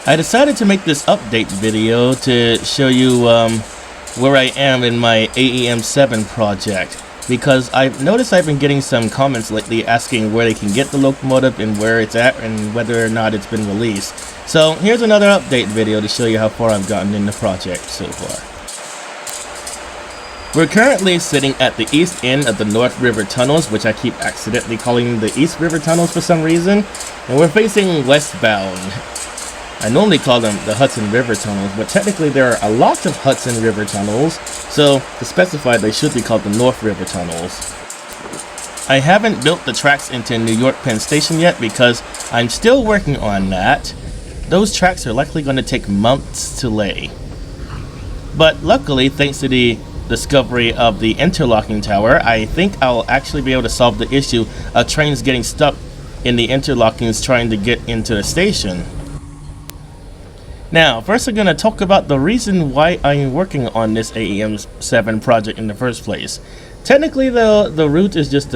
I decided to make this update video to show you where I am in my AEM-7 project, because I've noticed I've been getting some comments lately asking where they can get the locomotive and where it's at and whether or not it's been released. So here's another update video to show you how far I've gotten in the project so far. We're currently sitting at the east end of the North River tunnels, which I keep accidentally calling the East River tunnels for some reason, and we're facing westbound. I normally call them the Hudson River tunnels, but technically there are a lot of Hudson River tunnels, so to specify they should be called the North River tunnels. I haven't built the tracks into New York Penn Station yet because I'm still working on that. Those tracks are likely going to take months to lay. But luckily, thanks to the discovery of the interlocking tower, I think I'll actually be able to solve the issue of trains getting stuck in the interlockings trying to get into a station. Now, first I'm going to talk about the reason why I'm working on this AEM-7 project in the first place. Technically, the route is just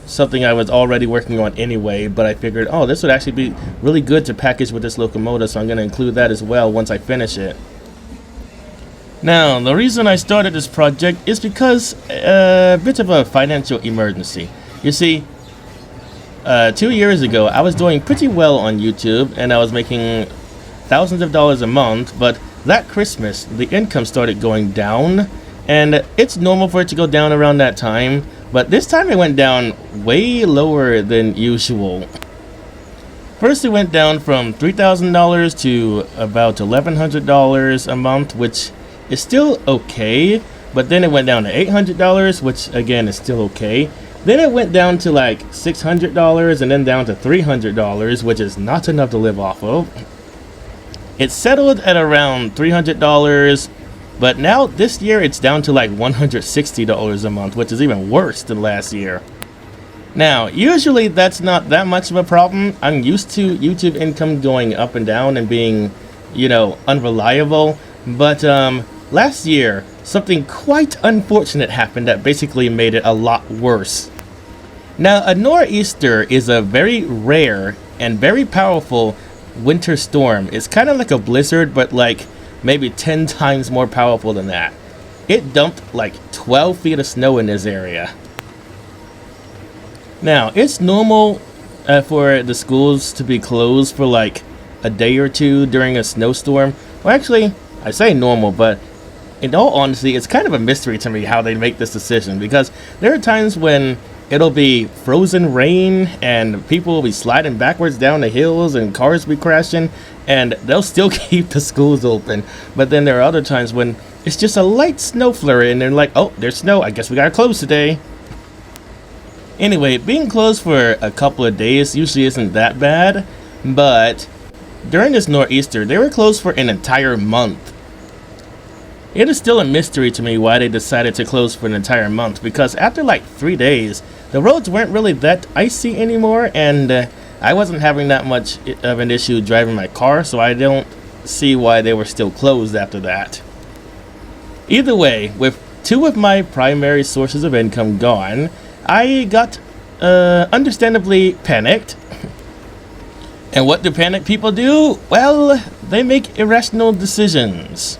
something I was already working on anyway, but I figured, oh, this would actually be really good to package with this locomotive, so I'm going to include that as well once I finish it. Now, the reason I started this project is because a bit of a financial emergency. You see, 2 years ago, I was doing pretty well on YouTube, and I was making thousands of dollars a month, but that Christmas the income started going down, and it's normal for it to go down around that time, but this time it went down way lower than usual. First it went down from $3,000 to about $1,100 a month, which is still okay, but then it went down to $800, which again is still okay. Then it went down to like $600 and then down to $300, which is not enough to live off of. It settled at around $300, but now this year it's down to like $160 a month, which is even worse than last year. Now, usually that's not that much of a problem. I'm used to YouTube income going up and down and being, you know, unreliable. But last year, something quite unfortunate happened that basically made it a lot worse. Now, a nor'easter is a very rare and very powerful winter storm. It's kind of like a blizzard, but like maybe 10 times more powerful than that. It dumped like 12 feet of snow in this area. Now, it's normal for the schools to be closed for like a day or two during a snowstorm. Well, actually, I say normal, but in all honesty, it's kind of a mystery to me how they make this decision, because there are times when it'll be frozen rain and people will be sliding backwards down the hills and cars be crashing, and they'll still keep the schools open. But then there are other times when it's just a light snow flurry and they're like, oh, there's snow, I guess we gotta close today. Anyway, being closed for a couple of days usually isn't that bad, but during this nor'easter, they were closed for an entire month. It is still a mystery to me why they decided to close for an entire month, because after like 3 days, the roads weren't really that icy anymore, and I wasn't having that much of an issue driving my car, so I don't see why they were still closed after that. Either way, with 2 of my primary sources of income gone, I got understandably panicked. And what do panicked people do? Well, they make irrational decisions.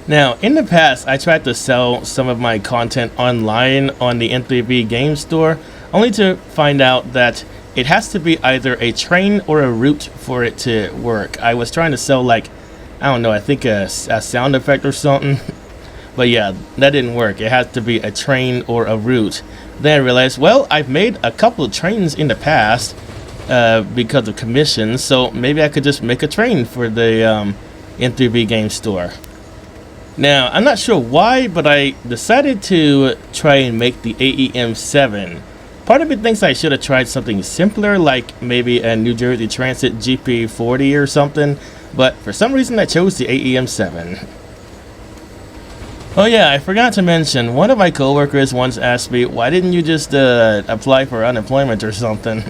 Now, in the past, I tried to sell some of my content online on the N3B game store, only to find out that it has to be either a train or a route for it to work. I was trying to sell, like, I don't know, I think a sound effect or something. But yeah, that didn't work. It has to be a train or a route. Then I realized, well, I've made a couple of trains in the past because of commissions, so maybe I could just make a train for the N3B game store. Now, I'm not sure why, but I decided to try and make the AEM-7. Part of me thinks I should have tried something simpler, like maybe a New Jersey Transit GP40 or something, but for some reason I chose the AEM-7. Oh yeah, I forgot to mention, one of my coworkers once asked me, why didn't you just apply for unemployment or something?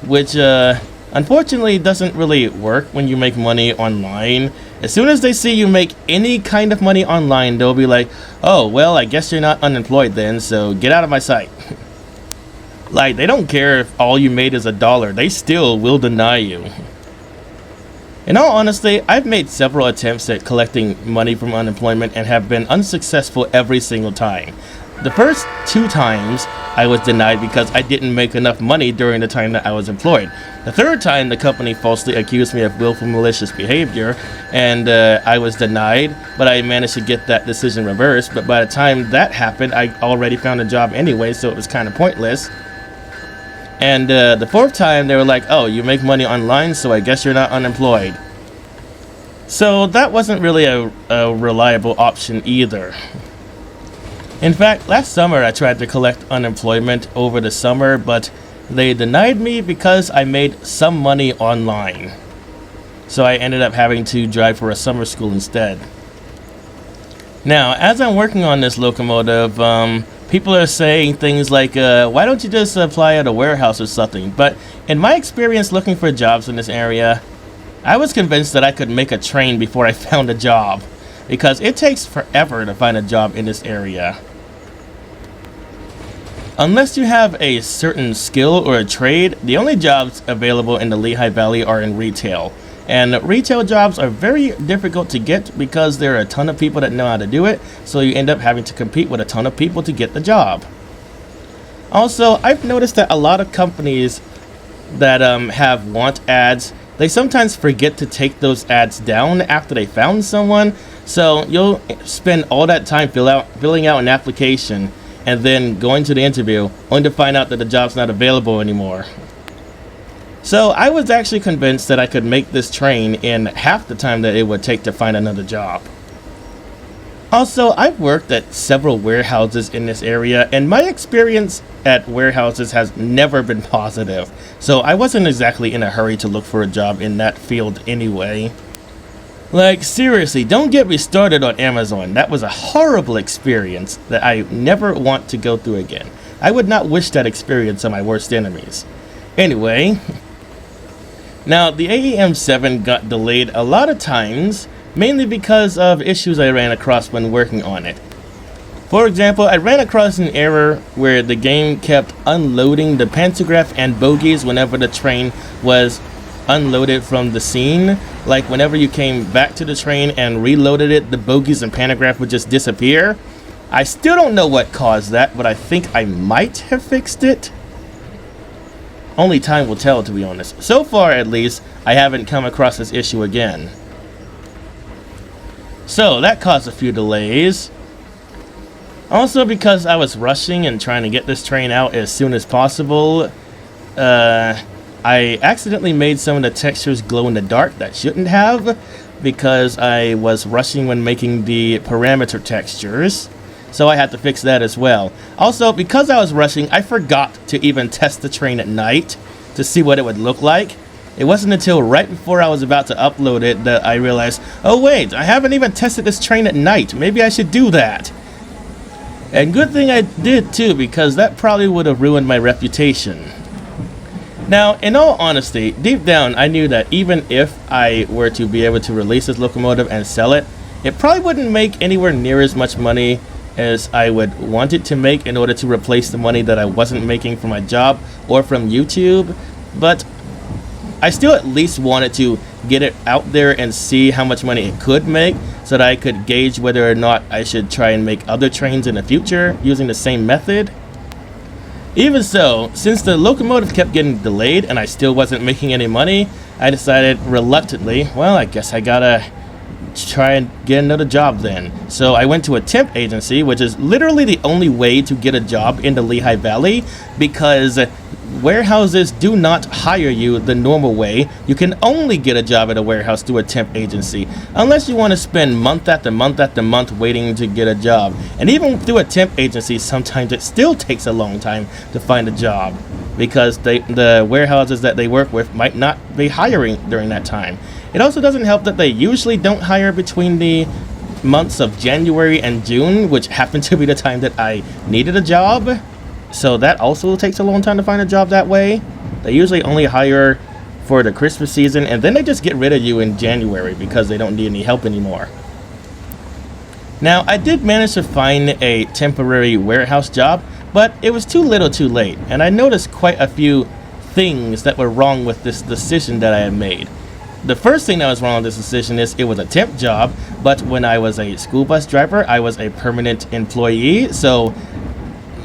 Which unfortunately doesn't really work when you make money online. As soon as they see you make any kind of money online, they'll be like, oh, well, I guess you're not unemployed then, so get out of my sight. Like, they don't care if all you made is $1, they still will deny you. In all honesty, I've made several attempts at collecting money from unemployment and have been unsuccessful every single time. The first 2 times, I was denied because I didn't make enough money during the time that I was employed. The third time, the company falsely accused me of willful malicious behavior, and I was denied, but I managed to get that decision reversed. But by the time that happened, I already found a job anyway, so it was kind of pointless. And the 4th time, they were like, oh, you make money online, so I guess you're not unemployed. So that wasn't really a reliable option either. In fact, last summer I tried to collect unemployment over the summer, but they denied me because I made some money online. So I ended up having to drive for a summer school instead. Now, as I'm working on this locomotive, people are saying things like, why don't you just apply at a warehouse or something? But in my experience looking for jobs in this area, I was convinced that I could make a train before I found a job, because it takes forever to find a job in this area. Unless you have a certain skill or a trade, the only jobs available in the Lehigh Valley are in retail. And retail jobs are very difficult to get because there are a ton of people that know how to do it, so you end up having to compete with a ton of people to get the job. Also, I've noticed that a lot of companies that have want ads, they sometimes forget to take those ads down after they found someone, so you'll spend all that time filling out an application and then going to the interview, only to find out that the job's not available anymore. So I was actually convinced that I could make this train in half the time that it would take to find another job. Also, I've worked at several warehouses in this area, and my experience at warehouses has never been positive, so I wasn't exactly in a hurry to look for a job in that field anyway. Like, seriously, don't get me started on Amazon. That was a horrible experience that I never want to go through again. I would not wish that experience on my worst enemies. Anyway, now the AEM-7 got delayed a lot of times, mainly because of issues I ran across when working on it. For example, I ran across an error where the game kept unloading the pantograph and bogies whenever the train was unloaded from the scene. Like whenever you came back to the train and reloaded it, the bogies and pantograph would just disappear. I still don't know what caused that, but I think I might have fixed it. Only time will tell, to be honest. So far, at least, I haven't come across this issue again. So that caused a few delays. Also, because I was rushing and trying to get this train out as soon as possible, I accidentally made some of the textures glow in the dark that shouldn't have, because I was rushing when making the parameter textures. So I had to fix that as well. Also, because I was rushing, I forgot to even test the train at night to see what it would look like. It wasn't until right before I was about to upload it that I realized, oh wait, I haven't even tested this train at night. Maybe I should do that. And good thing I did too, because that probably would have ruined my reputation. Now, in all honesty, deep down I knew that even if I were to be able to release this locomotive and sell it, it probably wouldn't make anywhere near as much money as I would want it to make in order to replace the money that I wasn't making from my job or from YouTube. But I still at least wanted to get it out there and see how much money it could make, so that I could gauge whether or not I should try and make other trains in the future using the same method. Even so, since the locomotive kept getting delayed and I still wasn't making any money, I decided reluctantly, well, I guess I gotta try and get another job then. So I went to a temp agency, which is literally the only way to get a job in the Lehigh Valley, because warehouses do not hire you the normal way. You can only get a job at a warehouse through a temp agency, unless you want to spend month after month after month waiting to get a job. And even through a temp agency, sometimes it still takes a long time to find a job, because the warehouses that they work with might not be hiring during that time. It also doesn't help that they usually don't hire between the months of January and June, which happened to be the time that I needed a job. So that also takes a long time to find a job that way. They usually only hire for the Christmas season, and then they just get rid of you in January because they don't need any help anymore. Now, I did manage to find a temporary warehouse job, but it was too little too late, and I noticed quite a few things that were wrong with this decision that I had made. the first thing that was wrong with this decision is it was a temp job, but when I was a school bus driver, I was a permanent employee. So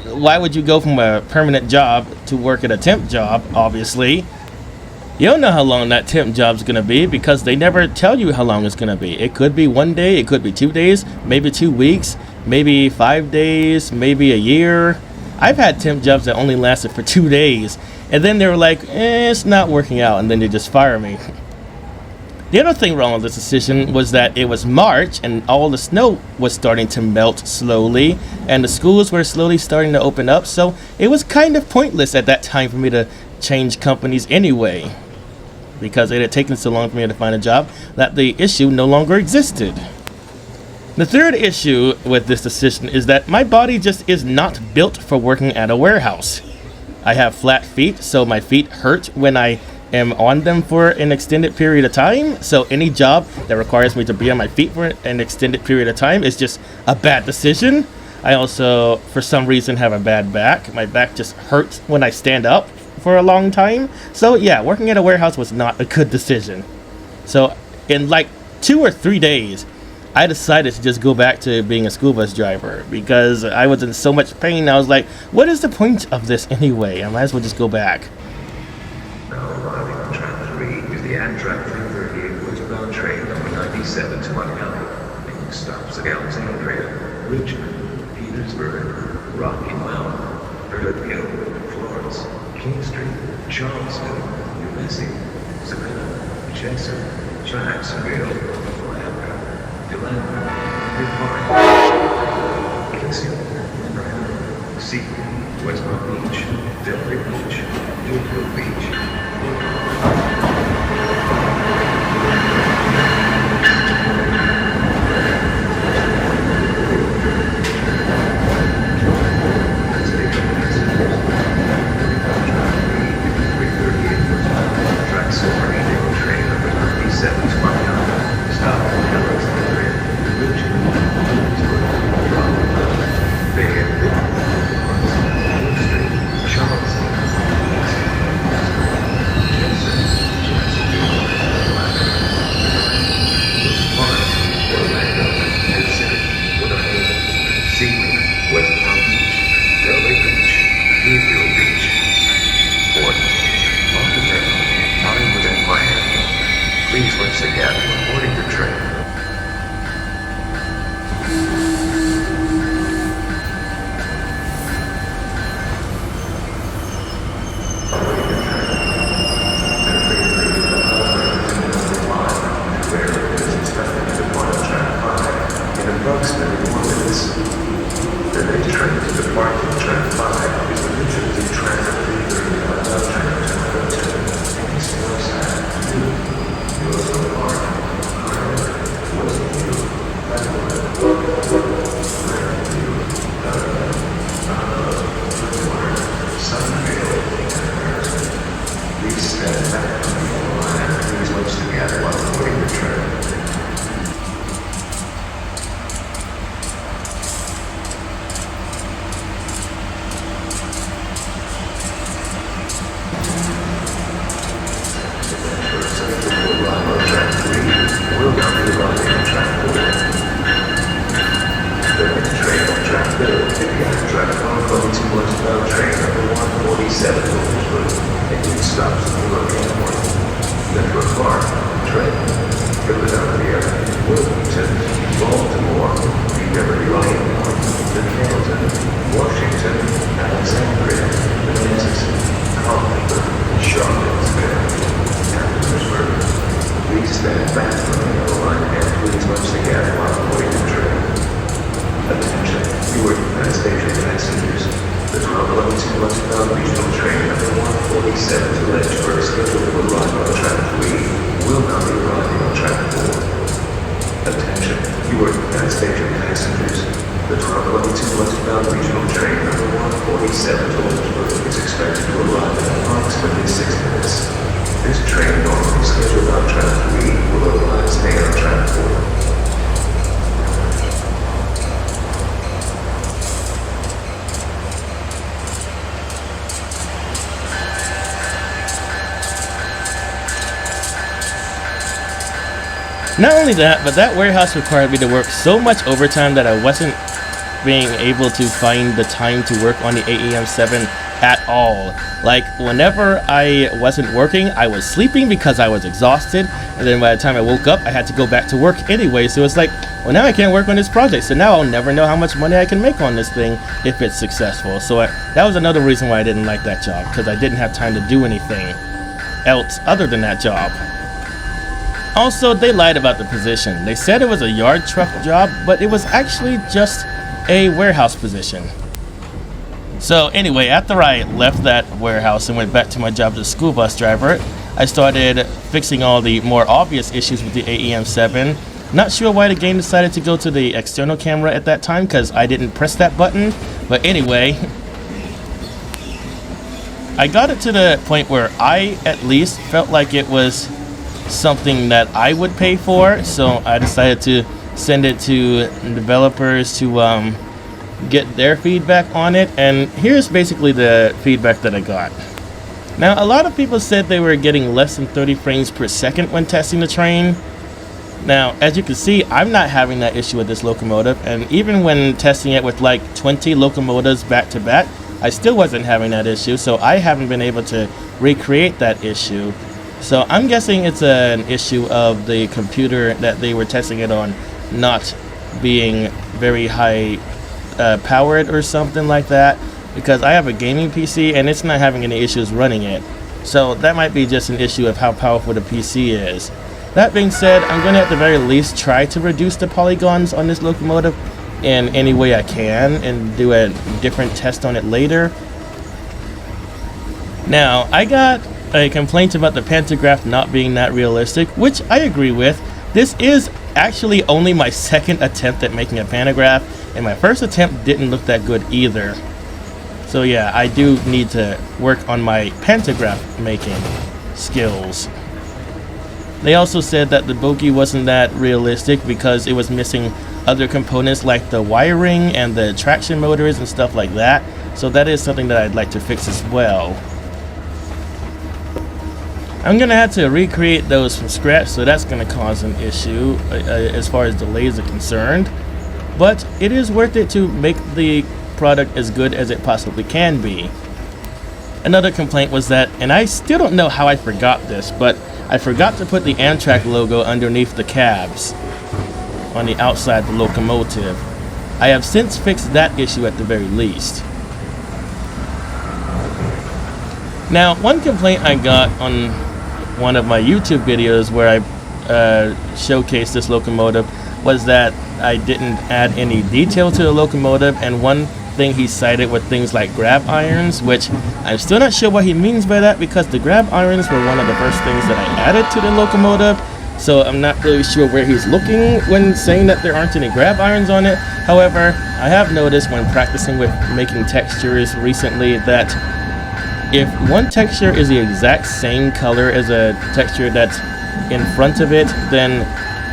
why would you go from a permanent job to work at a temp job? Obviously, you don't know how long that temp job's gonna be because they never tell you how long it's gonna be. It could be 1 day, it could be 2 days, maybe 2 weeks, maybe 5 days, maybe a year. I've had temp jobs that only lasted for 2 days, and then they were like, it's not working out, and then they just fire me. The other thing wrong with this decision was that it was March and all the snow was starting to melt slowly and the schools were slowly starting to open up, so it was kind of pointless at that time for me to change companies anyway, because it had taken so long for me to find a job that the issue no longer existed. The third issue with this decision is that my body just is not built for working at a warehouse. I have flat feet, so my feet hurt when I am on them for an extended period of time, so any job that requires me to be on my feet for an extended period of time is just a bad decision. I also, for some reason, have a bad back. My back just hurts when I stand up for a long time. So yeah, working at a warehouse was not a good decision. So in like 2 or 3 days, I decided to just go back to being a school bus driver because I was in so much pain. I was like, what is the point of this anyway? I might as well just go back. Now arriving on track 3 is the Amtrak 338 westbound train number 97 to Montgomery, making stops at Alexandria, Richmond, Petersburg, Rocky Mount, Philadelphia, Florence, King Street, Charleston, New Mexico, Savannah, Jackson, Jacksonville, Atlanta, Delano, Newport, Kingston, Brown, Seaton, West Palm Beach, Delray Beach, Newport Beach. Not only that, but that warehouse required me to work so much overtime that I wasn't being able to find the time to work on the AEM-7 at all. Like, whenever I wasn't working, I was sleeping because I was exhausted, and then by the time I woke up, I had to go back to work anyway. So it's like, well, now I can't work on this project, so now I'll never know how much money I can make on this thing if it's successful. So that was another reason why I didn't like that job, because I didn't have time to do anything else other than that job. Also, they lied about the position. They said it was a yard truck job, but it was actually just a warehouse position. So anyway, after I left that warehouse and went back to my job as a school bus driver, I started fixing all the more obvious issues with the AEM-7. Not sure why the game decided to go to the external camera at that time, because I didn't press that button. But anyway, I got it to the point where I at least felt like it was something that I would pay for. So I decided to send it to developers to get their feedback on it, and here's basically the feedback that I got. Now, a lot of people said they were getting less than 30 frames per second when testing the train. Now, as you can see, I'm not having that issue with this locomotive, and even when testing it with like 20 locomotives back to back, I still wasn't having that issue, so I haven't been able to recreate that issue. So I'm guessing it's an issue of the computer that they were testing it on not being very high powered or something like that, because I have a gaming PC and it's not having any issues running it. So that might be just an issue of how powerful the PC is. That being said, I'm going to at the very least try to reduce the polygons on this locomotive in any way I can and do a different test on it later. Now, I got a complaint about the pantograph not being that realistic, which I agree with. This is actually only my second attempt at making a pantograph, and my first attempt didn't look that good either. So yeah, I do need to work on my pantograph making skills. They also said that the bogie wasn't that realistic because it was missing other components like the wiring and the traction motors and stuff like that. So that is something that I'd like to fix as well. I'm gonna have to recreate those from scratch, so that's gonna cause an issue as far as delays are concerned. But it is worth it to make the product as good as it possibly can be. Another complaint was that, and I still don't know how I forgot this, but I forgot to put the Amtrak logo underneath the cabs on the outside of the locomotive. I have since fixed that issue at the very least. Now, one complaint I got on one of my YouTube videos where I showcased this locomotive was that I didn't add any detail to the locomotive, and one thing he cited with things like grab irons, which I'm still not sure what he means by that, because the grab irons were one of the first things that I added to the locomotive, so I'm not really sure where he's looking when saying that there aren't any grab irons on it. However, I have noticed when practicing with making textures recently that if one texture is the exact same color as a texture that's in front of it, then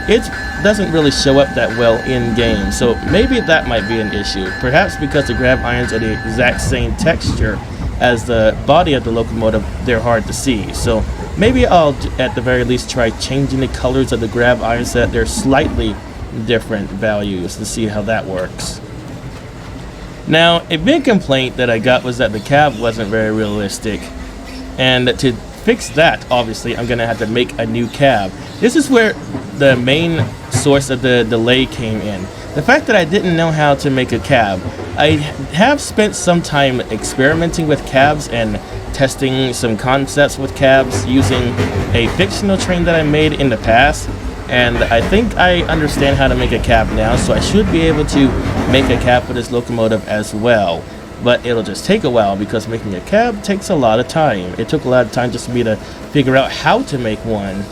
it doesn't really show up that well in game. So maybe that might be an issue. Perhaps because the grab irons are the exact same texture as the body of the locomotive, they're hard to see. So maybe I'll at the very least try changing the colors of the grab irons so that they're slightly different values to see how that works. Now, a big complaint that I got was that the cab wasn't very realistic, and to fix that, obviously, I'm going to have to make a new cab. This is where the main source of the delay came in. The fact that I didn't know how to make a cab. I have spent some time experimenting with cabs and testing some concepts with cabs using a fictional train that I made in the past, and I think I understand how to make a cab now, so I should be able to make a cab for this locomotive as well. But it'll just take a while because making a cab takes a lot of time. It took a lot of time just for me to figure out how to make one.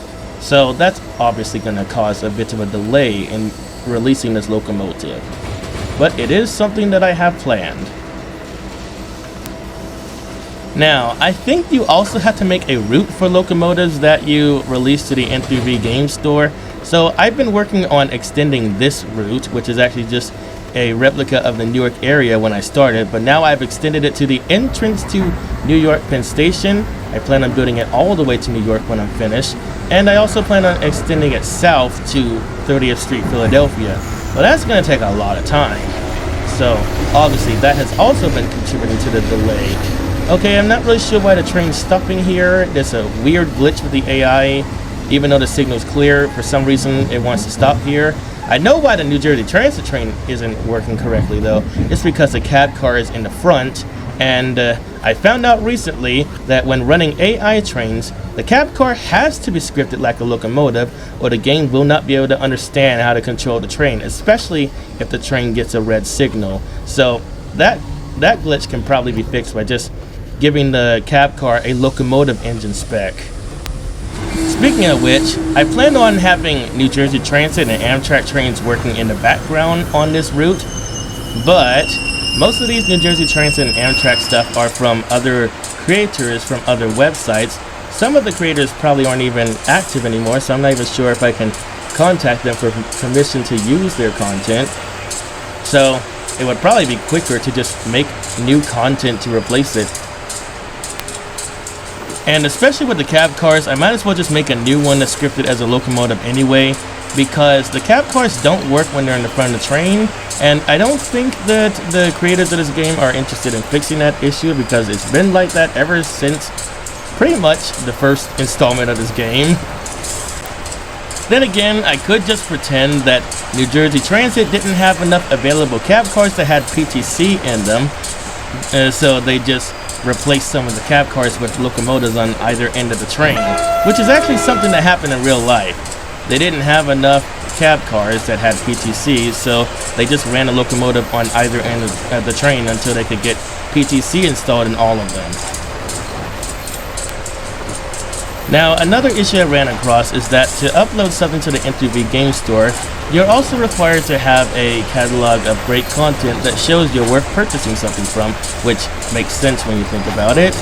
So that's obviously going to cause a bit of a delay in releasing this locomotive. But it is something that I have planned. Now, I think you also have to make a route for locomotives that you release to the N3V game store. So I've been working on extending this route, which is actually just a replica of the Newark area when I started, but now I've extended it to the entrance to New York Penn Station. I plan on building it all the way to New York when I'm finished. and I also plan on extending it south to 30th Street, Philadelphia. Well, that's going to take a lot of time. So, obviously, that has also been contributing to the delay. Okay, I'm not really sure why the train's stopping here. There's a weird glitch with the AI. Even though the signal's clear, for some reason it wants to stop here. I know why the New Jersey Transit train isn't working correctly, though. It's because the cab car is in the front. And I found out recently that when running AI trains, the cab car has to be scripted like a locomotive, or the game will not be able to understand how to control the train, especially if the train gets a red signal. So that glitch can probably be fixed by just giving the cab car a locomotive engine spec. Speaking of which, I plan on having New Jersey Transit and Amtrak trains working in the background on this route, but most of these New Jersey Transit and Amtrak stuff are from other creators from other websites. Some of the creators probably aren't even active anymore, so I'm not even sure if I can contact them for permission to use their content. So it would probably be quicker to just make new content to replace it. And especially with the cab cars, I might as well just make a new one that's scripted as a locomotive anyway, because the cab cars don't work when they're in the front of the train, and I don't think that the creators of this game are interested in fixing that issue, because it's been like that ever since pretty much the first installment of this game. Then again, I could just pretend that New Jersey Transit didn't have enough available cab cars that had PTC in them, so they just replaced some of the cab cars with locomotives on either end of the train, which is actually something that happened in real life. They didn't have enough cab cars that had PTCs, so they just ran a locomotive on either end of the train until they could get PTC installed in all of them. Now, another issue I ran across is that to upload something to the MTV Game Store, you're also required to have a catalog of great content that shows you're worth purchasing something from, which makes sense when you think about it.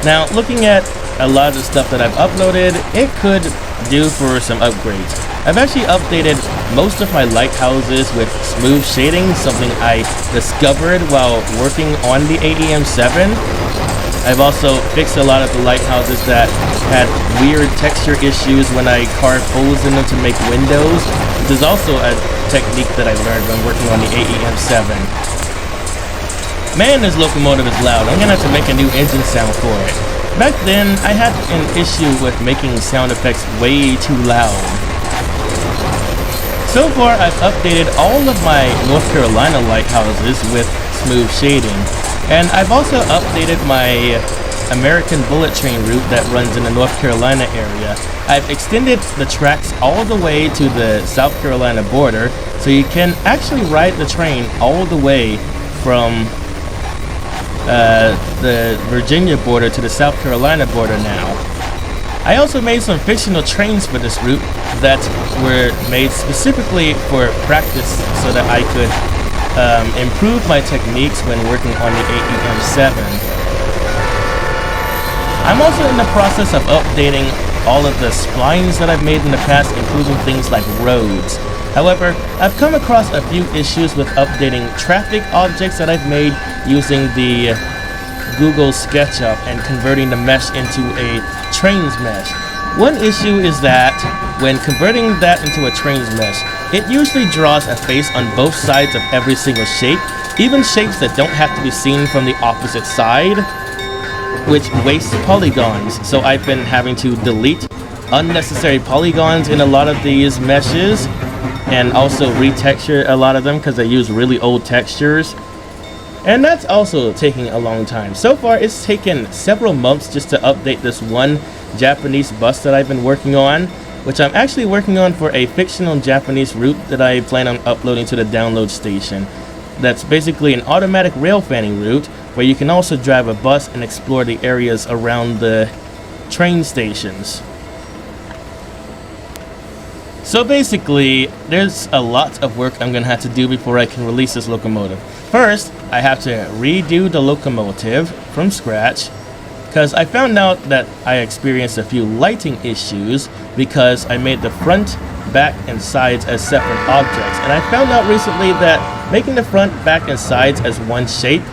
Now, looking at a lot of the stuff that I've uploaded, it could do for some upgrades. I've actually updated most of my lighthouses with smooth shading, something I discovered while working on the AEM-7. I've also fixed a lot of the lighthouses that had weird texture issues when I carved holes in them to make windows, which is also a technique that I learned when working on the AEM-7. Man, this locomotive is loud. I'm gonna have to make a new engine sound for it. Back then, I had an issue with making sound effects way too loud. So far, I've updated all of my North Carolina lighthouses with smooth shading. And I've also updated my American bullet train route that runs in the North Carolina area. I've extended the tracks all the way to the South Carolina border, so you can actually ride the train all the way from the Virginia border to the South Carolina border now. I also made some fictional trains for this route that were made specifically for practice so that I could improve my techniques when working on the AEM-7. I'm also in the process of updating all of the splines that I've made in the past, including things like roads. However, I've come across a few issues with updating traffic objects that I've made using the Google SketchUp and converting the mesh into a trains mesh. One issue is that when converting that into a trains mesh, it usually draws a face on both sides of every single shape, even shapes that don't have to be seen from the opposite side, which wastes polygons. So I've been having to delete unnecessary polygons in a lot of these meshes, and also retexture a lot of them because they use really old textures. And that's also taking a long time. So far, it's taken several months just to update this one Japanese bus that I've been working on, which I'm actually working on for a fictional Japanese route that I plan on uploading to the download station. That's basically an automatic rail fanning route where you can also drive a bus and explore the areas around the train stations. So basically, there's a lot of work I'm gonna have to do before I can release this locomotive. First, I have to redo the locomotive from scratch, because I found out that I experienced a few lighting issues because I made the front, back, and sides as separate objects. And I found out recently that making the front, back, and sides as one shape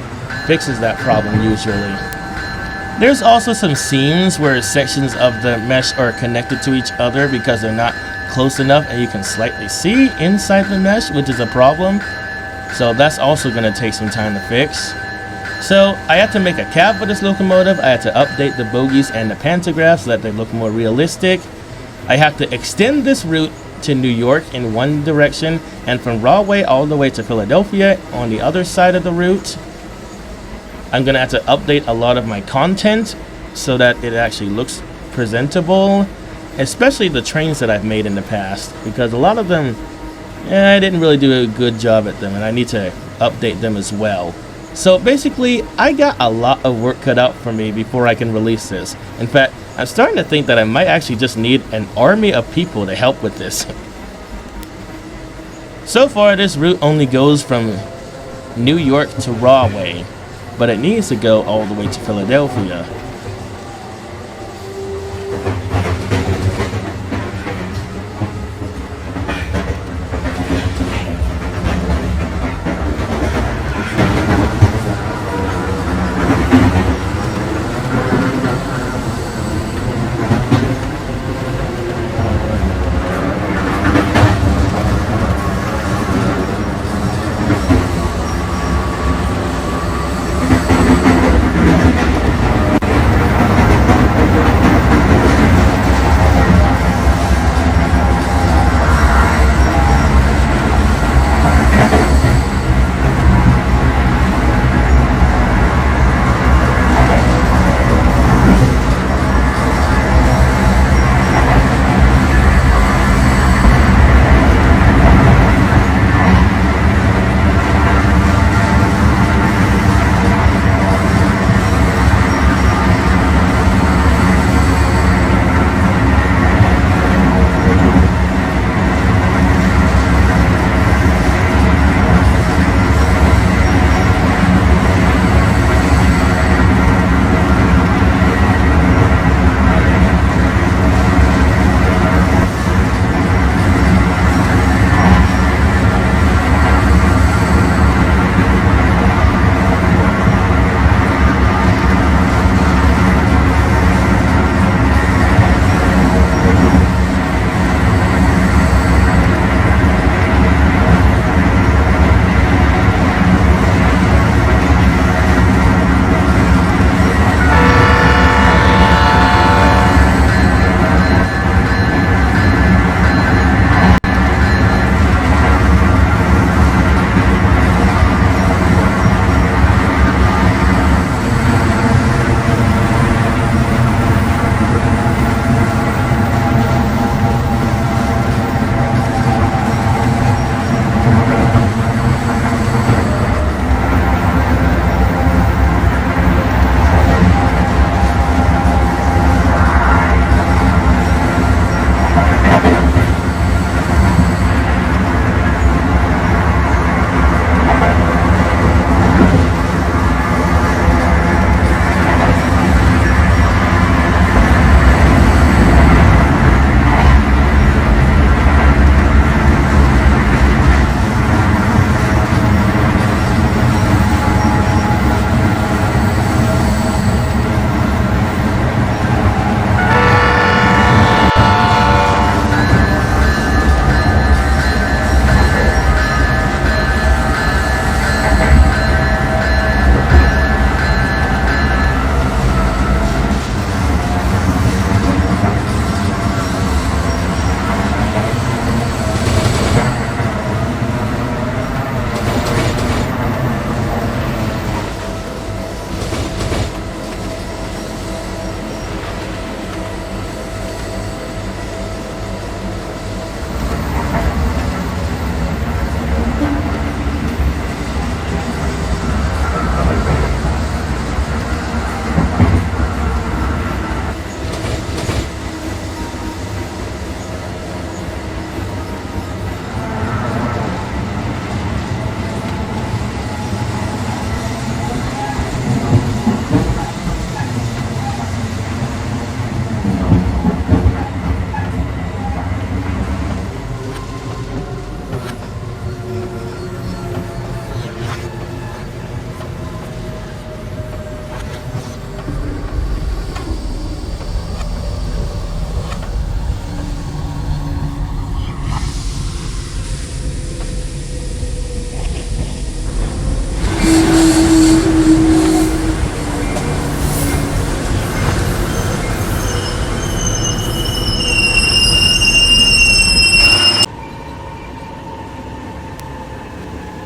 fixes that problem usually. There's also some seams where sections of the mesh are connected to each other because they're not close enough, and you can slightly see inside the mesh, which is a problem. So that's also going to take some time to fix. So I had to make a cab for this locomotive. I had to update the bogies and the pantographs so that they look more realistic. I have to extend this route to New York in one direction, and from Rahway all the way to Philadelphia on the other side of the route. I'm gonna have to update a lot of my content so that it actually looks presentable, especially the trains that I've made in the past, because a lot of them, I didn't really do a good job at them, and I need to update them as well. So basically, I got a lot of work cut out for me before I can release this. In fact, I'm starting to think that I might actually just need an army of people to help with this. So far, this route only goes from New York to Rahway, but it needs to go all the way to Philadelphia.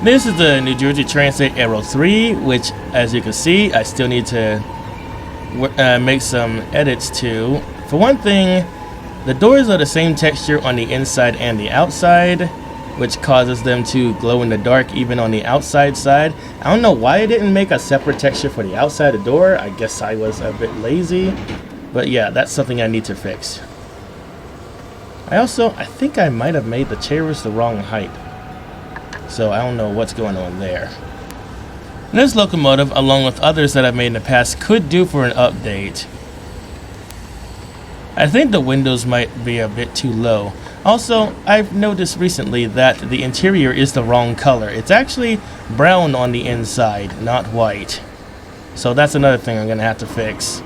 This is the New Jersey Transit Aero 3, which, as you can see, I still need to make some edits to. For one thing, the doors are the same texture on the inside and the outside, which causes them to glow in the dark even on the outside side. I don't know why I didn't make a separate texture for the outside of the door. I guess I was a bit lazy. But yeah, that's something I need to fix. I think I might have made the chairs the wrong height. So I don't know what's going on there. This locomotive, along with others that I've made in the past, could do for an update. I think the windows might be a bit too low. Also, I've noticed recently that the interior is the wrong color. It's actually brown on the inside, not white. So that's another thing I'm going to have to fix.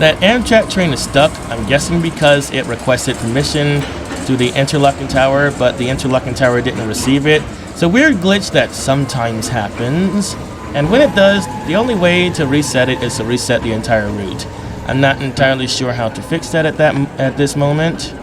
That Amtrak train is stuck, I'm guessing because it requested permission to the interlocking tower, but the interlocking tower didn't receive it. It's a weird glitch that sometimes happens, and when it does, the only way to reset it is to reset the entire route. I'm not entirely sure how to fix that at this moment.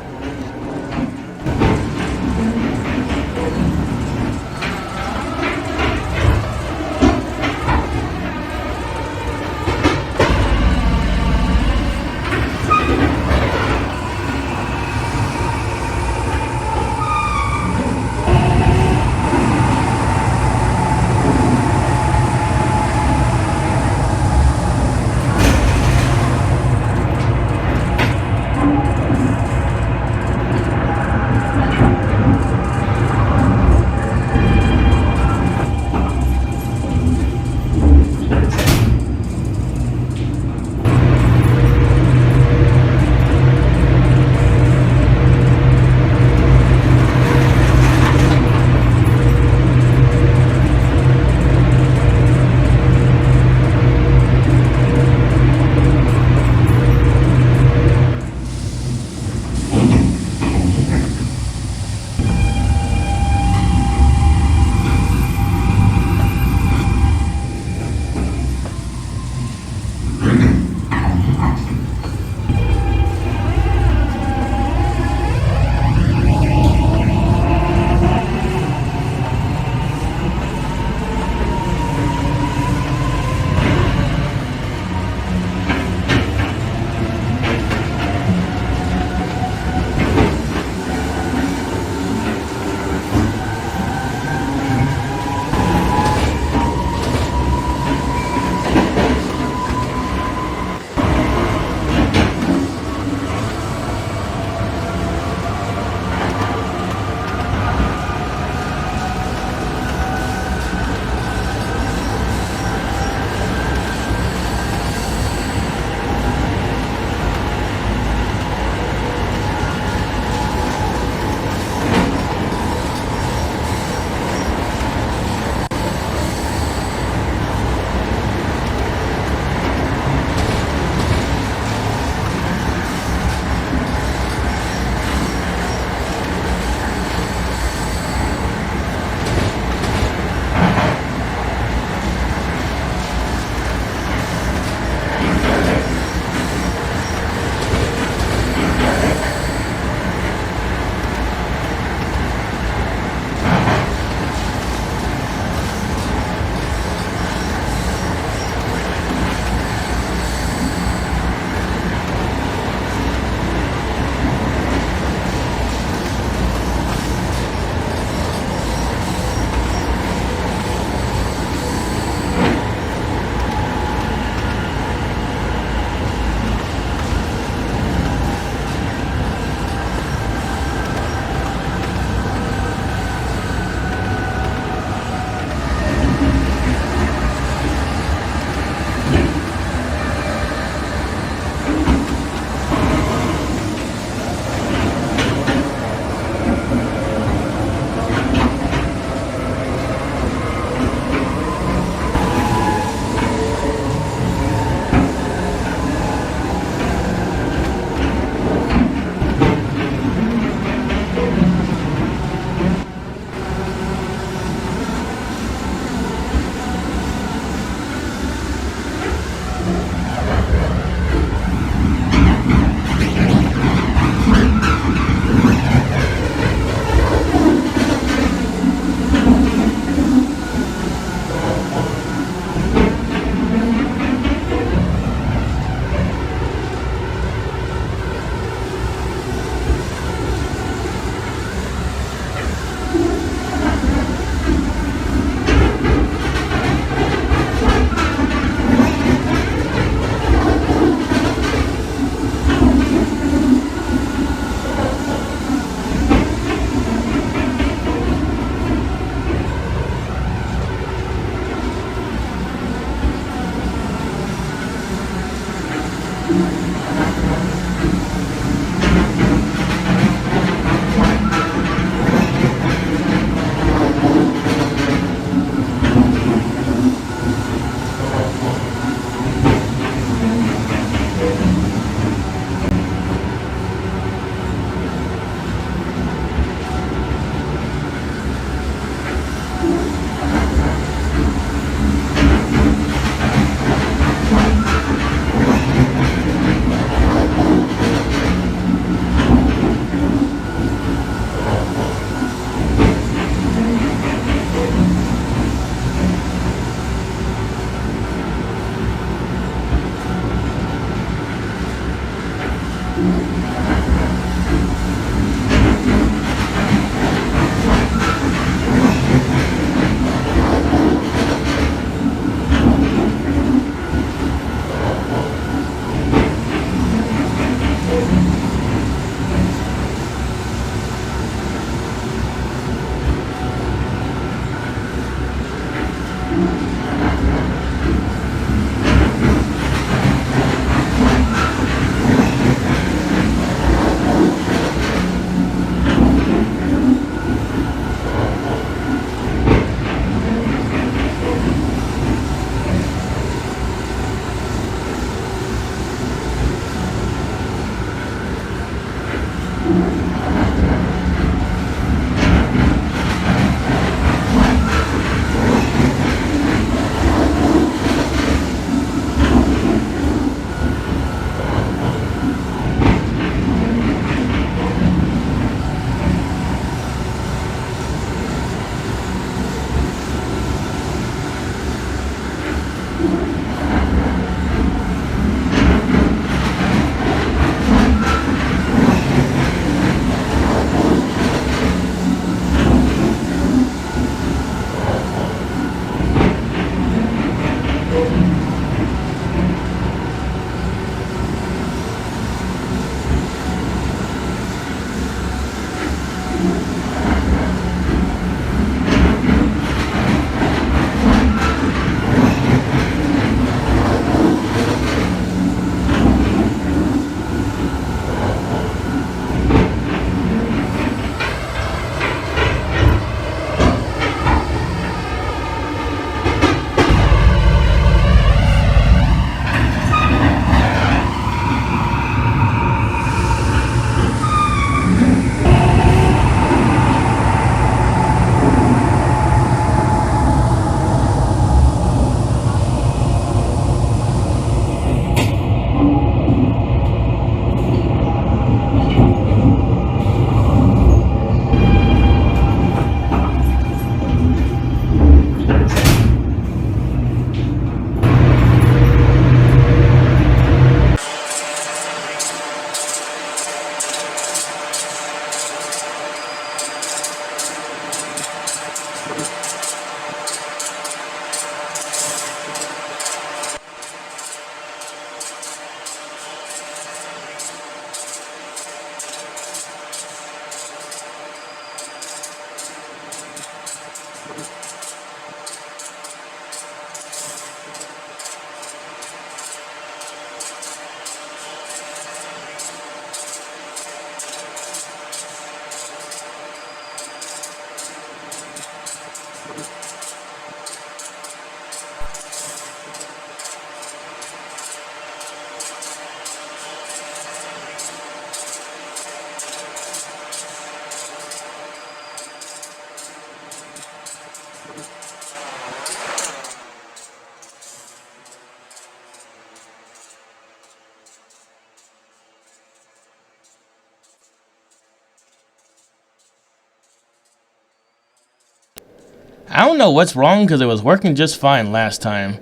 I don't know what's wrong because it was working just fine last time.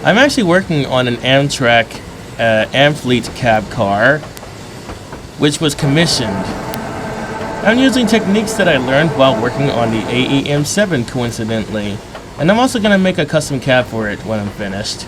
I'm actually working on an Amtrak Amfleet Cab Car, which was commissioned. I'm using techniques that I learned while working on the AEM-7 coincidentally, and I'm also going to make a custom cab for it when I'm finished.